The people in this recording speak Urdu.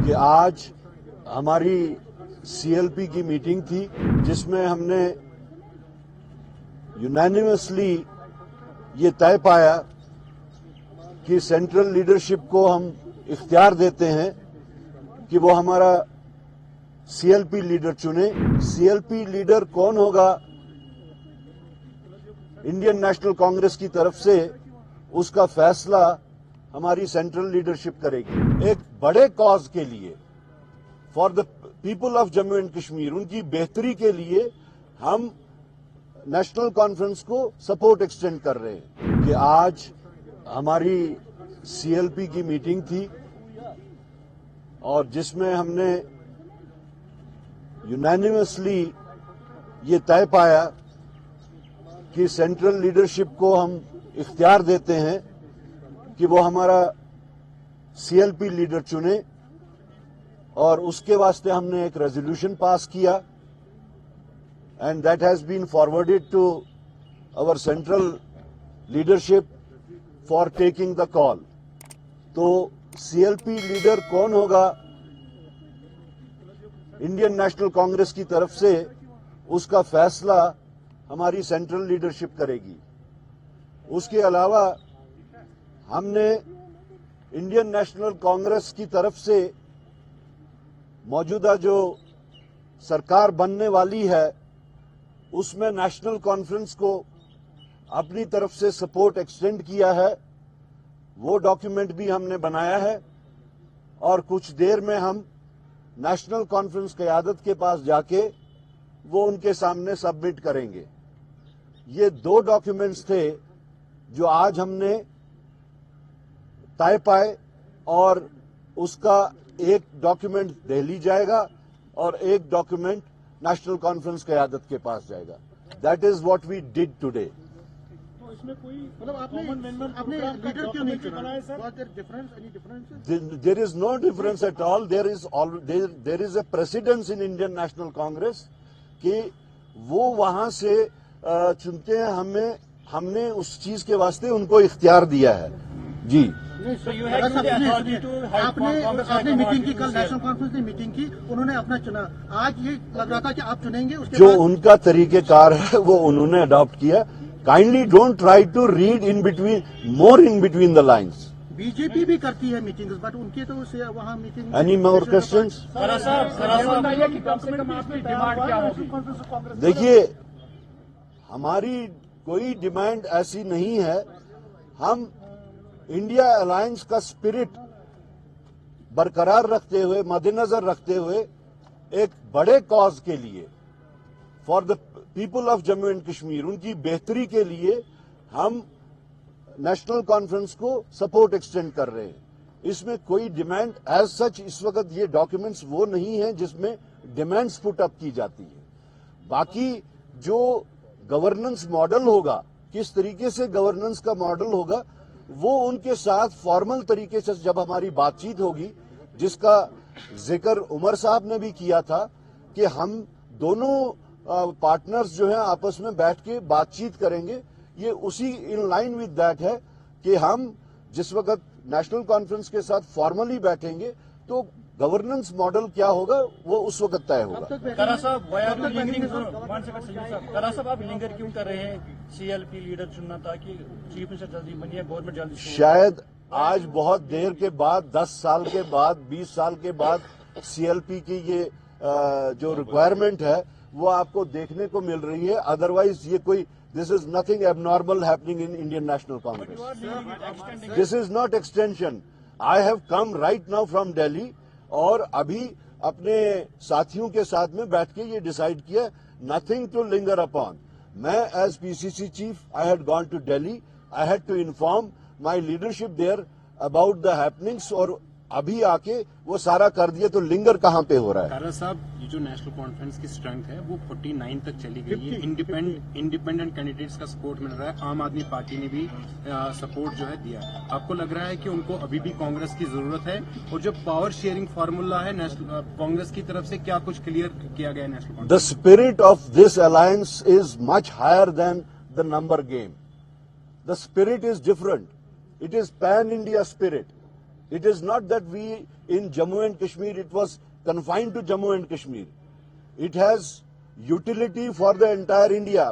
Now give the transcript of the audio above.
کہ آج ہماری سی ایل پی کی میٹنگ تھی جس میں ہم نے یونینیمسلی یہ طے پایا کہ سینٹرل لیڈرشپ کو ہم اختیار دیتے ہیں کہ وہ ہمارا سی ایل پی لیڈر چنے. سی ایل پی لیڈر کون ہوگا انڈین نیشنل کانگریس کی طرف سے اس کا فیصلہ ہماری سینٹرل لیڈرشپ کرے گی. ایک بڑے کاز کے لیے for the people of Jammu and Kashmir, ان کی بہتری کے لیے ہم نیشنل کانفرنس کو سپورٹ ایکسٹینڈ کر رہے ہیں. کہ آج ہماری سی ایل پی کی میٹنگ تھی اور جس میں ہم نے یونینیمسلی یہ طے پایا کہ سینٹرل لیڈرشپ کو ہم اختیار دیتے ہیں کہ وہ ہمارا سی ایل پی لیڈر چنے، اور اس کے واسطے ہم نے ایک ریزولوشن پاس کیا and that has been forwarded to our central leadership for taking the call. تو سی ایل پی لیڈر کون ہوگا انڈین نیشنل کانگریس کی طرف سے اس کا فیصلہ ہماری سینٹرل لیڈرشپ کرے گی. اس کے علاوہ ہم نے انڈین نیشنل کانگریس کی طرف سے موجودہ جو سرکار بننے والی ہے اس میں نیشنل کانفرنس کو اپنی طرف سے سپورٹ ایکسٹینڈ کیا ہے. وہ ڈاکیومنٹ بھی ہم نے بنایا ہے اور کچھ دیر میں ہم نیشنل کانفرنس قیادت کے پاس جا کے وہ ان کے سامنے سبمٹ کریں گے. یہ دو ڈاکیومنٹس تھے جو آج ہم نے طے پائے، اور اس کا ایک ڈاکیومنٹ دہلی جائے گا اور ایک ڈاکیومنٹ نیشنل کانفرنس قیادت کے پاس جائے گا. That is what we did today. اس میں کوئی مطلب آپ نے لیڈر کیوں نہیں چنا ہے سر؟ There is no difference at all. There is a precedence in Indian National Congress کہ وہ وہاں سے چنتے ہیں. ہم نے اس چیز کے واسطے ان کو اختیار دیا ہے. جی آپ نے میٹنگ کی، کل نیشنل کانفرنس نے میٹنگ کی، انہوں نے اپنا چنا. آج یہ لگ رہا تھا کہ آپ چنیں گے، اس کے جو بعد ان کا طریقہ کار ہے وہ انہوں نے اڈاپٹ کیا. Kindly don't try to read in between the lines. B J P بھی کرتی ہے میٹنگ، بٹ ان کے تو وہاں میٹنگ. Any more questions? دیکھیے، ہماری کوئی ڈیمانڈ ایسی نہیں ہے. ہم انڈیا الائنس کا اسپرٹ برقرار رکھتے ہوئے، مد نظر رکھتے ہوئے، ایک بڑے کاز کے لیے for the people of Jammu and Kashmir, ان کی بہتری کے لیے ہم نیشنل کانفرنس کو سپورٹ ایکسٹینڈ کر رہے ہیں. اس میں کوئی ڈیمانڈ ایز سچ اس وقت یہ ڈاکیومنٹس وہ نہیں ہیں جس میں ڈیمانڈز پٹ اپ کی جاتی ہیں. باقی جو گورننس ماڈل ہوگا، کس طریقے سے گورننس کا ماڈل ہوگا، وہ ان کے ساتھ فارمل طریقے سے جب ہماری بات چیت ہوگی، جس کا ذکر عمر صاحب نے بھی کیا تھا کہ ہم دونوں پارٹنرز جو ہیں آپس میں بیٹھ کے بات چیت کریں گے. یہ اسی ان لائن وتھ دیٹ ہے کہ ہم جس وقت نیشنل کانفرنس کے ساتھ فارملی بیٹھیں گے تو گورننس ماڈل کیا ہوگا وہ اس وقت طے ہوگا. کرا صاحب آپ لنگر کیوں کر رہے ہیں؟ سی ایل پی لیڈر چننا تاکہ چیف منسٹر جلدی بنیے، گورنمنٹ جلدی. شاید آج بہت دیر کے بعد، 10 سال کے بعد، 20 سال کے بعد سی ایل پی کی یہ جو ریکوائرمنٹ ہے وہ آپ کو دیکھنے کو مل رہی ہے. ادروائز یہ کوئی this is nothing abnormal happening in Indian National Congress. This is not extension. I have come right now from Delhi, اور ابھی اپنے ساتھیوں کے ساتھ میں بیٹھ کے یہ ڈیسائیڈ کیا نتھنگ ٹو لنگر اپان. میں as P C C chief I had gone to Delhi. I had to inform my leadership there about the happenings, اور ابھی آ کے وہ سارا کر دیا. تو لنگر کہاں پہ ہو رہا ہے؟ کارا صاحب، یہ جو نیشنل کانفرنس کی اسٹرینتھ ہے وہ 49 تک چلی گئی ہے. انڈیپینڈنٹ کینڈیڈیٹس کا سپورٹ مل رہا ہے. عام آدمی پارٹی نے بھی سپورٹ جو ہے دیا. آپ کو لگ رہا ہے کہ ان کو ابھی بھی کانگریس کی ضرورت ہے؟ اور جو پاور شیئرنگ فارمولا ہے کانگریس کی طرف سے، کیا کچھ کلیئر کیا گیا ہے national conference? The spirit of this alliance is much higher than the number game. The spirit is different. It is pan-India spirit. It is not that we in Jammu and Kashmir, it was confined to Jammu and Kashmir. It has utility for the entire India.